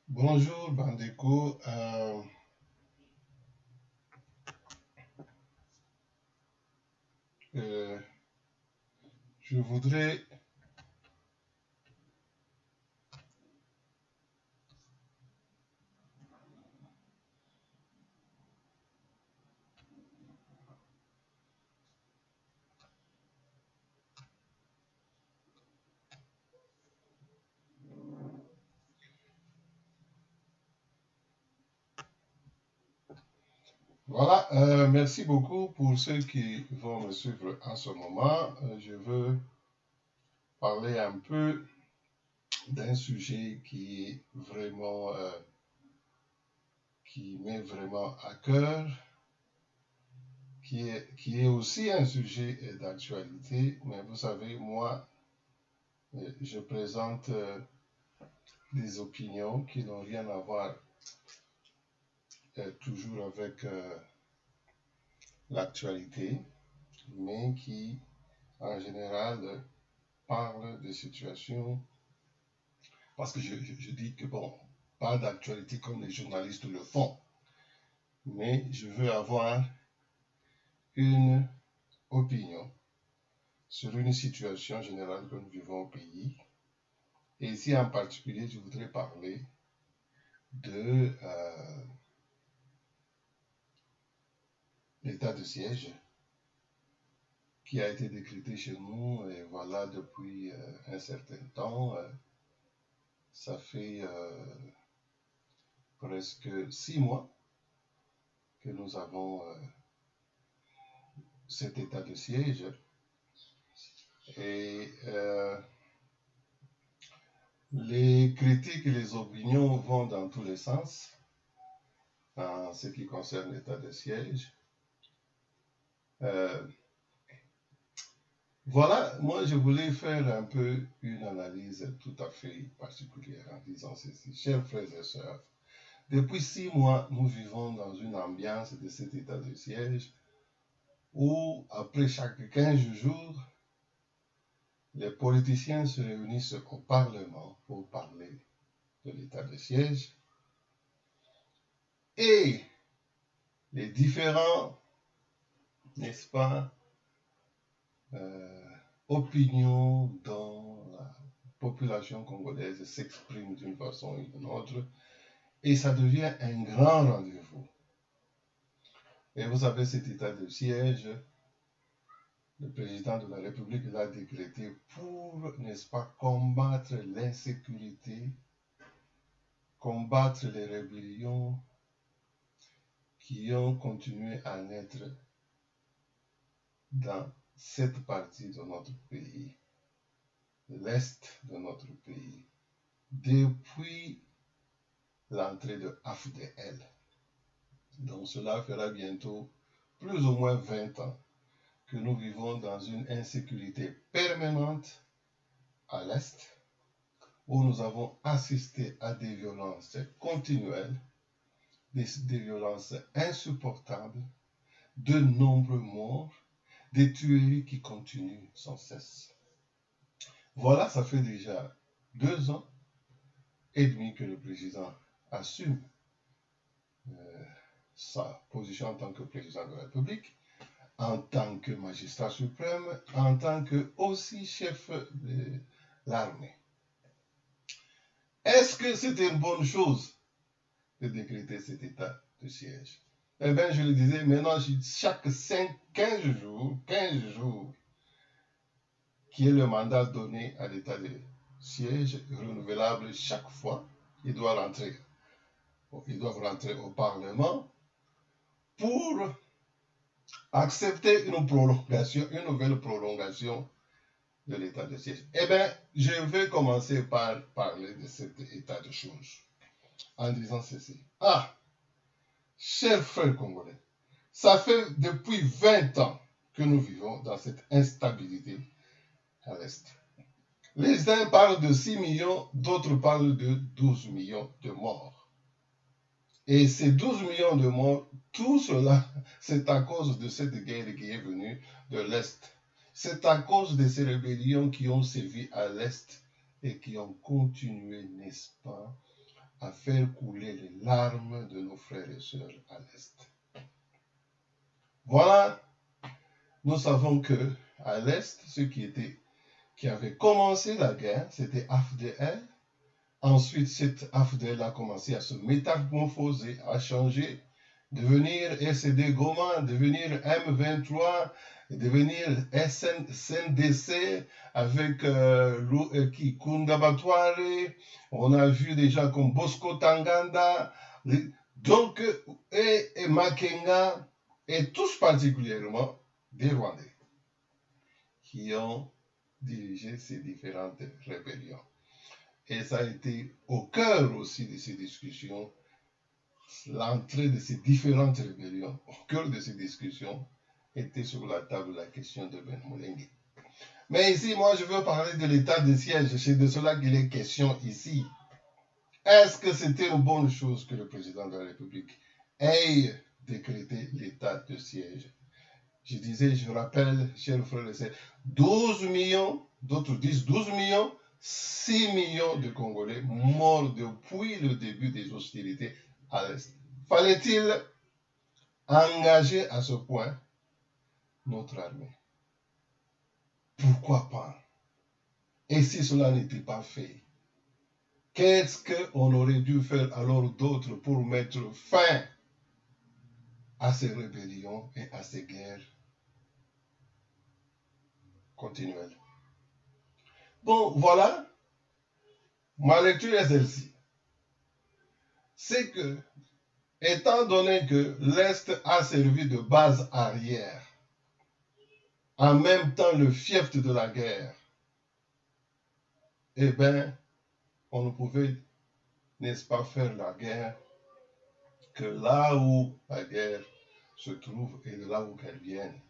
Bonjour Bandeko. Euh, je voudrais, voilà, merci beaucoup pour ceux qui vont me suivre en ce moment. Je veux parler un peu d'un sujet qui m'est vraiment à cœur, qui est aussi un sujet d'actualité. Mais vous savez, moi, je présente des opinions qui n'ont rien à voir toujours avec l'actualité, mais qui, en général, parlent de situations, parce que je dis que, bon, pas d'actualité comme les journalistes le font, mais je veux avoir une opinion sur une situation générale que nous vivons au pays. Et ici, en particulier, je voudrais parler de l'état de siège qui a été décrété chez nous, et voilà, depuis un certain temps. Ça fait presque 6 mois que nous avons cet état de siège. Et les critiques et les opinions vont dans tous les sens en ce qui concerne l'état de siège. Euh, voilà, moi je voulais faire un peu une analyse tout à fait particulière en disant ceci. Chers frères et sœurs, depuis 6 mois, nous vivons dans une ambiance de cet état de siège où, après chaque 15 jours, les politiciens se réunissent au Parlement pour parler de l'état de siège et les différents, n'est-ce pas, euh, opinions dont la population congolaise s'exprime d'une façon ou d'une autre, et ça devient un grand rendez-vous. Et vous savez, cet état de siège, le président de la République l'a décrété pour, n'est-ce pas, combattre l'insécurité, combattre les rébellions qui ont continué à naître dans cette partie de notre pays, l'Est de notre pays, depuis l'entrée de AFDL. Donc cela fera bientôt plus ou moins 20 ans que nous vivons dans une insécurité permanente à l'Est, où nous avons assisté à des violences continuelles, des violences insupportables, de nombreux morts, des tueries qui continuent sans cesse. Voilà, ça fait déjà 2 ans et demi que le président assume sa position en tant que président de la République, en tant que magistrat suprême, en tant que aussi chef de l'armée. Est-ce que c'était une bonne chose de décréter cet état de siège? Eh bien, je le disais, maintenant, chaque 15 jours, qui est le mandat donné à l'état de siège, renouvelable chaque fois, ils doivent rentrer au Parlement pour accepter une nouvelle prolongation de l'état de siège. Eh bien, je vais commencer par parler de cet état de choses en disant ceci. Ah, chers frères congolais, ça fait depuis 20 ans que nous vivons dans cette instabilité à l'Est. Les uns parlent de 6 millions, d'autres parlent de 12 millions de morts. Et ces 12 millions de morts, tout cela, c'est à cause de cette guerre qui est venue de l'Est. C'est à cause de ces rébellions qui ont sévi à l'Est et qui ont continué, n'est-ce pas, à faire couler les larmes de nos frères et sœurs à l'Est. Voilà, nous savons que à l'Est, ceux qui avaient commencé la guerre, c'était AFDL. Ensuite, cette AFDL a commencé à se métamorphoser, à changer, devenir SED Goma, devenir M23, devenir SNDC avec Kunda Batware. On a vu des gens comme Bosco Tanganda, donc, et Makenga, et tous particulièrement des Rwandais qui ont dirigé ces différentes rébellions. Et ça a été au cœur aussi de ces discussions, l'entrée de ces différentes rébellions, au cœur de ces discussions, était sur la table la question de Ben Moulengue. Mais ici, moi, je veux parler de l'état de siège. C'est de cela qu'il est question ici. Est-ce que c'était une bonne chose que le président de la République ait décrété l'état de siège? Je disais, je rappelle, chers frères et sœurs, 12 millions, d'autres disent 12 millions, 6 millions de Congolais morts depuis le début des hostilités à l'Est. Fallait-il engager à ce point notre armée? Pourquoi pas? Et si cela n'était pas fait, qu'est-ce qu'on aurait dû faire alors d'autre pour mettre fin à ces rébellions et à ces guerres continuelles? Bon, voilà, ma lecture est celle-ci. C'est que, étant donné que l'Est a servi de base arrière, en même temps le fief de la guerre, eh bien, on ne pouvait, n'est-ce pas, faire la guerre que là où la guerre se trouve et de là où qu'elle vienne.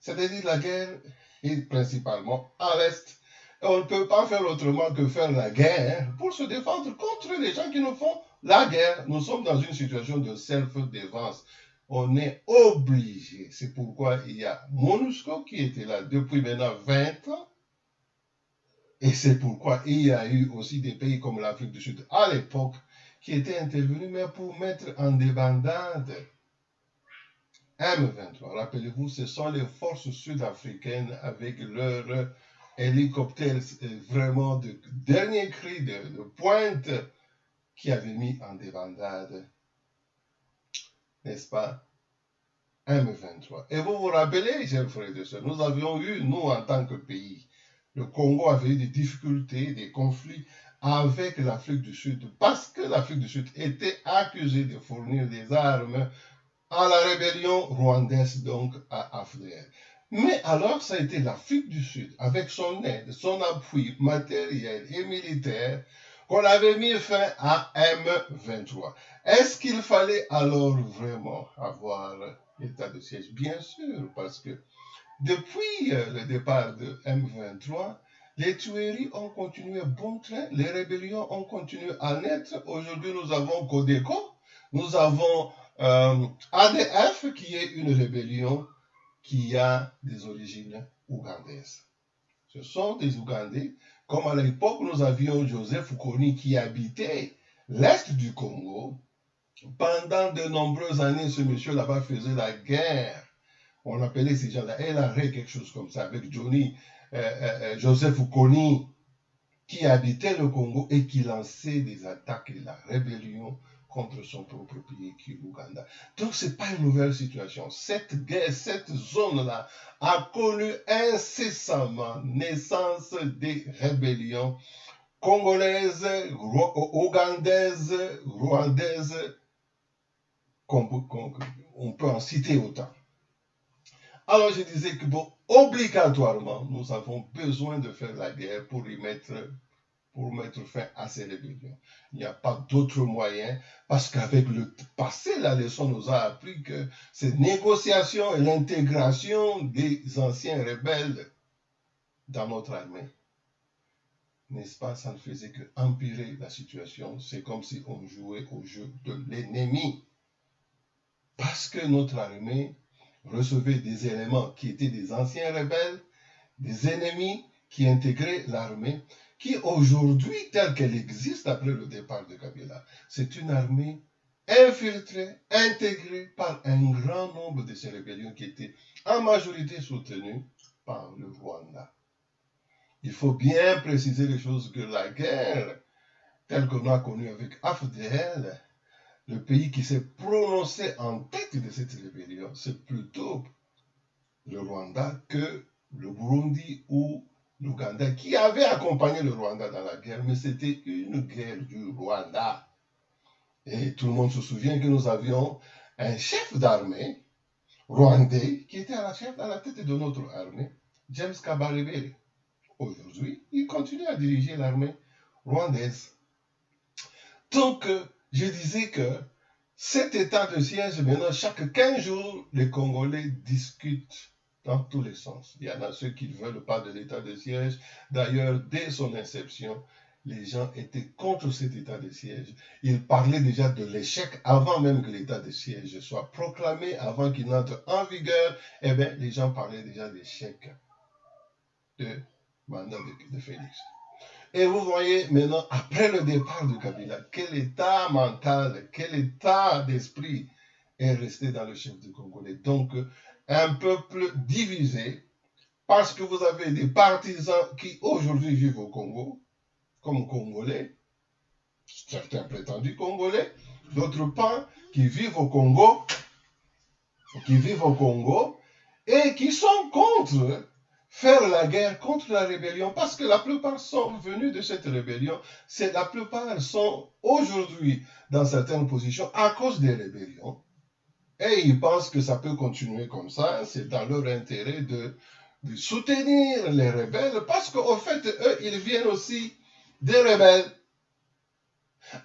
C'est-à-dire la guerre est principalement à l'Est. Et on ne peut pas faire autrement que faire la guerre pour se défendre contre les gens qui nous font la guerre. Nous sommes dans une situation de self-défense. On est obligé. C'est pourquoi il y a MONUSCO qui était là depuis maintenant 20 ans. Et c'est pourquoi il y a eu aussi des pays comme l'Afrique du Sud à l'époque qui étaient intervenus, mais pour mettre en débandade M23. Rappelez-vous, ce sont les forces sud-africaines avec leurs hélicoptères vraiment de dernier cri de pointe qui avaient mis en débandade, n'est-ce pas, M23. Et vous vous rappelez, chers frères et sœurs, nous avions eu, nous en tant que pays, le Congo avait eu des difficultés, des conflits avec l'Afrique du Sud, parce que l'Afrique du Sud était accusée de fournir des armes à la rébellion rwandaise, donc à AFDL. Mais alors, ça a été l'Afrique du Sud, avec son aide, son appui matériel et militaire, qu'on avait mis fin à M23. Est-ce qu'il fallait alors vraiment avoir l'état de siège? Bien sûr, parce que depuis le départ de M23, les tueries ont continué bon train, les rébellions ont continué à naître. Aujourd'hui, nous avons Codeco, nous avons ADF, qui est une rébellion qui a des origines ougandaises. Ce sont des Ougandais, comme à l'époque nous avions Joseph Kony qui habitait l'est du Congo. Pendant de nombreuses années, ce monsieur là-bas faisait la guerre. On appelait ces gens-là LRA, quelque chose comme ça, avec Joseph Kony, qui habitait le Congo et qui lançait des attaques et la rébellion contre son propre pays qui est l'Ouganda. Donc ce n'est pas une nouvelle situation. Cette guerre, cette zone-là a connu incessamment naissance des rébellions congolaises, ougandaises, rwandaises, on peut en citer autant. Alors je disais que bon, obligatoirement, nous avons besoin de faire la guerre pour mettre fin à ces rébellions. Il n'y a pas d'autre moyen, parce qu'avec le passé, la leçon nous a appris que ces négociations et l'intégration des anciens rebelles dans notre armée, n'est-ce pas, ça ne faisait que empirer la situation. C'est comme si on jouait au jeu de l'ennemi. Parce que notre armée recevait des éléments qui étaient des anciens rebelles, des ennemis qui intégraient l'armée, qui aujourd'hui, telle qu'elle existe après le départ de Kabila, c'est une armée infiltrée, intégrée par un grand nombre de ces rébellions qui étaient en majorité soutenues par le Rwanda. Il faut bien préciser les choses que la guerre, telle qu'on a connue avec AFDL, le pays qui s'est prononcé en tête de cette rébellion, c'est plutôt le Rwanda que le Burundi ou l'Ouganda, qui avait accompagné le Rwanda dans la guerre, mais c'était une guerre du Rwanda. Et tout le monde se souvient que nous avions un chef d'armée rwandais qui était à la tête de notre armée, James Kabarebe. Aujourd'hui, il continue à diriger l'armée rwandaise. Donc, je disais que cet état de siège, maintenant, chaque 15 jours, les Congolais discutent dans tous les sens. Il y en a ceux qui ne veulent pas de l'état de siège. D'ailleurs, dès son inception, les gens étaient contre cet état de siège. Ils parlaient déjà de l'échec avant même que l'état de siège soit proclamé, avant qu'il n'entre en vigueur. Eh bien, les gens parlaient déjà d'échec de mandat de Félix. Et vous voyez maintenant, après le départ de Kabila, quel état mental, quel état d'esprit est resté dans le chef du Congolais. Donc, un peuple divisé, parce que vous avez des partisans qui aujourd'hui vivent au Congo, comme Congolais, certains prétendus Congolais, d'autres pas, qui vivent au Congo, et qui sont contre faire la guerre contre la rébellion, parce que la plupart sont venus de cette rébellion, la plupart sont aujourd'hui dans certaines positions à cause des rébellions, et ils pensent que ça peut continuer comme ça, c'est dans leur intérêt de soutenir les rebelles, parce qu'au fait, eux, ils viennent aussi des rebelles.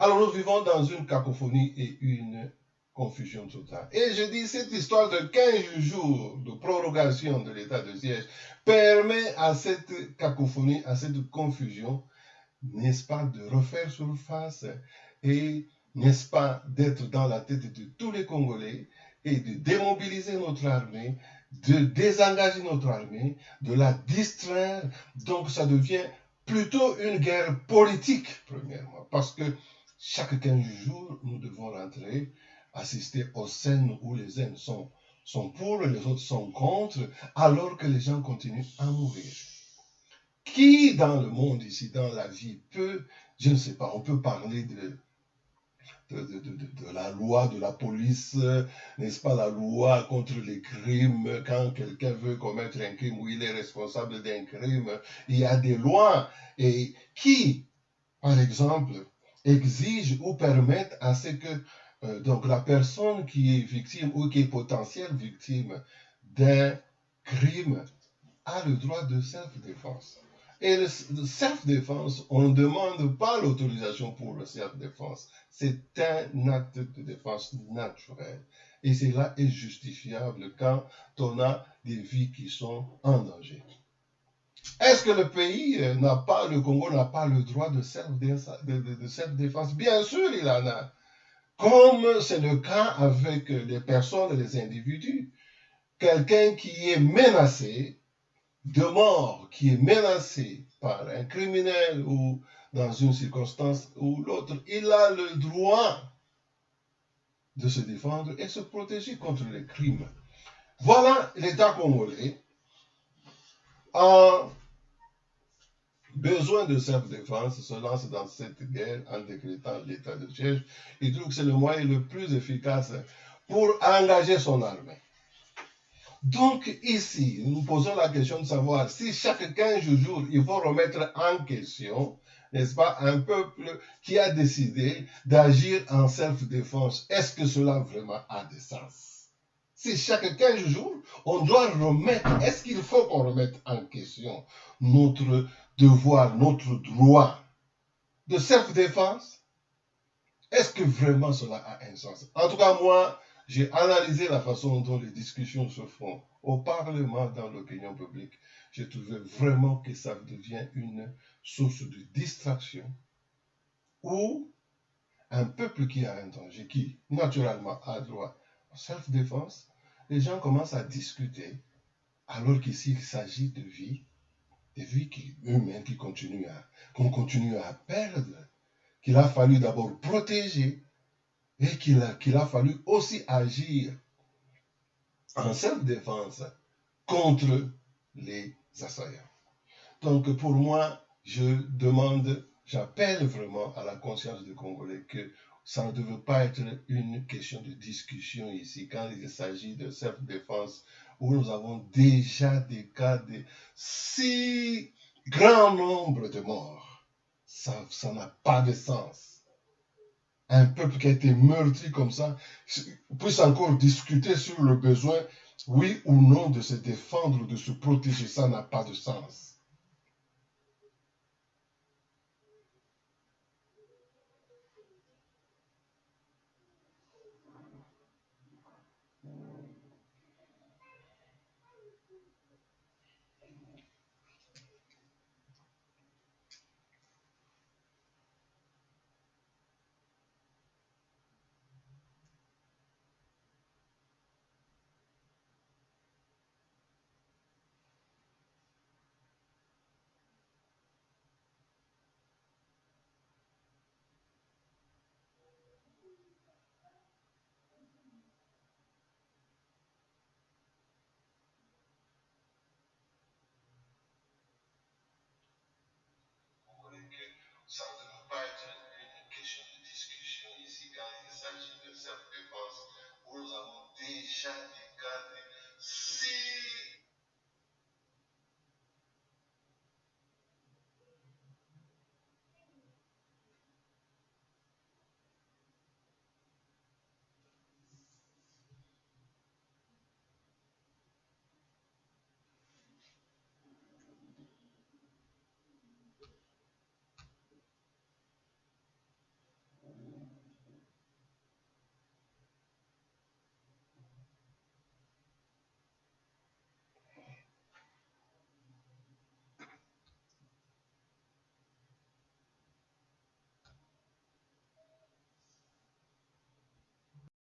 Alors nous vivons dans une cacophonie et une confusion totale. Et je dis, cette histoire de 15 jours de prorogation de l'état de siège permet à cette cacophonie, à cette confusion, n'est-ce pas, de refaire surface et, n'est-ce pas, d'être dans la tête de tous les Congolais et de démobiliser notre armée, de désengager notre armée, de la distraire. Donc ça devient plutôt une guerre politique, premièrement, parce que chaque 15 jours, nous devons rentrer, assister aux scènes où les uns sont pour, les autres sont contre, alors que les gens continuent à mourir. Qui dans le monde ici, dans la vie, peut, je ne sais pas, on peut parler de la loi de la police, n'est-ce pas, la loi contre les crimes, quand quelqu'un veut commettre un crime ou il est responsable d'un crime, il y a des lois et qui, par exemple, exigent ou permettent à ce que donc la personne qui est victime ou qui est potentielle victime d'un crime a le droit de self-défense. Et le self-défense, on ne demande pas l'autorisation pour le self-défense. C'est un acte de défense naturel. Et cela est justifiable quand on a des vies qui sont en danger. Est-ce que le pays le Congo n'a pas le droit de self-défense? Bien sûr, il en a. Comme c'est le cas avec les personnes, les individus. Quelqu'un qui est menacé de mort, qui est menacé par un criminel ou dans une circonstance ou l'autre, il a le droit de se défendre et se protéger contre les crimes. Voilà l'État congolais en besoin de self-défense se lance dans cette guerre en décrétant l'état de siège. Il trouve que c'est le moyen le plus efficace pour engager son armée. Donc ici, nous posons la question de savoir si chaque 15 jours, il faut remettre en question, n'est-ce pas, un peuple qui a décidé d'agir en self-défense. Est-ce que cela vraiment a des sens? Si chaque 15 jours, on doit remettre, est-ce qu'il faut qu'on remette en question notre devoir, notre droit de self-défense? Est-ce que vraiment cela a un sens? En tout cas, moi, j'ai analysé la façon dont les discussions se font au Parlement, dans l'opinion publique. J'ai trouvé vraiment que ça devient une source de distraction où un peuple qui a un danger, qui naturellement a droit à self-défense, les gens commencent à discuter alors qu'ici il s'agit de vie des vies humaines qu'on continue à perdre, qu'il a fallu d'abord protéger et qu'il a fallu aussi agir en self-défense contre les assaillants. Donc pour moi, j'appelle vraiment à la conscience des Congolais que ça ne devait pas être une question de discussion ici quand il s'agit de self-défense où nous avons déjà des cas de si grand nombre de morts. Ça n'a pas de sens. Un peuple qui a été meurtri comme ça puisse encore discuter sur le besoin, oui ou non, de se défendre, de se protéger. Ça n'a pas de sens. Ça ne devrait pas être une question de discussion ici quand il s'agit de self-défense où nous avons déjà